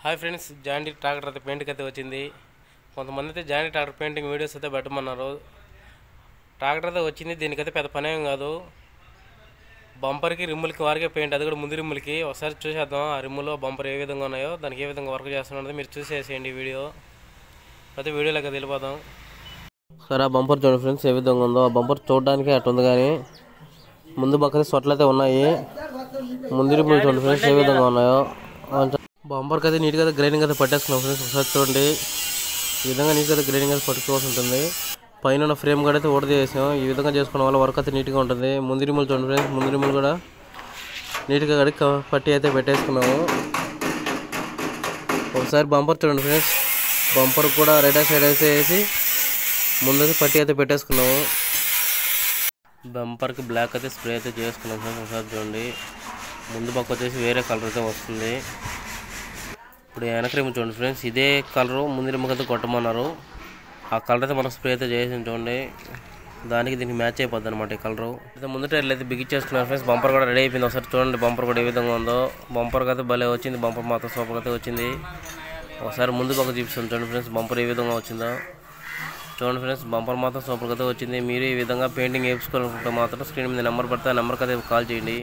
Hi friends, జాండీ tractor అయితే పెయింట్కి అయితే వచ్చింది. కొంతమంది అయితే జాండీ ట్రాక్టర్ పెయింటింగ్ వీడియోస్ అయితే పెట్టమన్నారు. ట్రాక్టర్ అయితే వచ్చింది. దీనికైతే పెద్ద పని ఏం కాదు. బంపర్కి రిమ్ములకి వారికే పెయింట్, అది కూడా ముందు రిమ్ములకి. ఒకసారి చూసేద్దాం ఆ రిమ్ములో బంపర్ ఏ విధంగా ఉన్నాయో, దానికి ఏ విధంగా వర్క్ చేస్తున్నది మీరు చూసేసేయండి వీడియో. అయితే వీడియోలోకి వెళ్ళిపోదాం. సరే, ఆ బంపర్ చూడండి ఫ్రెండ్స్ ఏ విధంగా ఉందో. ఆ బంపర్ చూడడానికి అటు ఉంది, కానీ ముందు పక్కన సొట్లు అయితే ఉన్నాయి. ముందు రిమ్ములు చూడండి ఫ్రెండ్స్ ఏ విధంగా ఉన్నాయో. బంపర్కి అయితే నీట్గా అయితే గ్రైండింగ్ అయితే పట్టేసుకున్నాం ఫ్రెండ్స్. ఒకసారి చూడండి, ఈ విధంగా నీట్గా అయితే గ్రైండింగ్ అయితే పట్టుకోవాల్సి ఉంటుంది. పైన ఉన్న ఫ్రేమ్ కూడా అయితే ఓడదీసాం. ఈ విధంగా చేసుకోవడం వల్ల వర్క్ అయితే నీట్గా ఉంటుంది. ముందు రిమ్ములు చూడండి ఫ్రెండ్స్, ముందు రిమ్ములు కూడా నీట్గా కడిగి పట్టి అయితే పెట్టేసుకున్నాము. ఒకసారి బంపర్ చూడండి ఫ్రెండ్స్, బంపర్ కూడా రైట్ సైడ్ అయితే వేసి ముందైతే పట్టి అయితే పెట్టేసుకున్నాము. బంపర్కి బ్లాక్ అయితే స్ప్రే అయితే చేసుకున్నాం ఫ్రెండ్స్. ఒకసారి చూడండి, ముందు పక్క వచ్చేసి వేరే కలర్ అయితే వస్తుంది. ఇప్పుడు వెనక రిమ్ చూడండి ఫ్రెండ్స్, ఇదే కలరు ముందు రిమ్కి అయితే కొట్టమన్నారు. ఆ కలర్ అయితే మనం స్ప్రే అయితే చేసి చూడండి, దానికి దీనికి మ్యాచ్ అయిపోద్ది అనమాట ఈ కలరు. అయితే ముందు టైర్లు అయితే బిగించేసుకున్నారు ఫ్రెండ్స్. బంపర్ కూడా రెడీ అయిపోయింది. ఒకసారి చూడండి బంపర్ కూడా ఏ విధంగా ఉందో. బంపర్కి అయితే భలే వచ్చింది. బంపర్ మాత్రం సూపర్గా అయితే వచ్చింది. ఒకసారి ముందు పక్క చూపిస్తాను చూడండి ఫ్రెండ్స్, బంపర్ ఏ విధంగా వచ్చిందో చూడండి ఫ్రెండ్స్. బంపర్ మాత్రం సూపర్గా అయితే వచ్చింది. మీరు ఈ విధంగా పెయింటింగ్ వేసుకోవాలనుకుంటే మాత్రం స్క్రీన్ మీద నెంబర్ పడితే ఆ నెంబర్కి అయితే కాల్ చేయండి.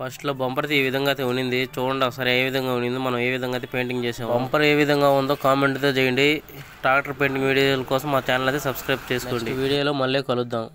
ఫస్ట్లో బంపర్ అయితే ఈ విధంగా అయితే ఉన్నింది. చూడండి ఒకసారి ఏ విధంగా ఉన్నిందో, మనం ఏ విధంగా అయితే పెయింటింగ్ చేసాం. బంపర్ ఏ విధంగా ఉందో కామెంట్ అయితే చేయండి. ట్రాక్టర్ పెయింటింగ్ వీడియోల కోసం మా ఛానల్ అయితే సబ్స్క్రైబ్ చేసుకోండి. వీడియోలో మళ్ళీ కలుద్దాం.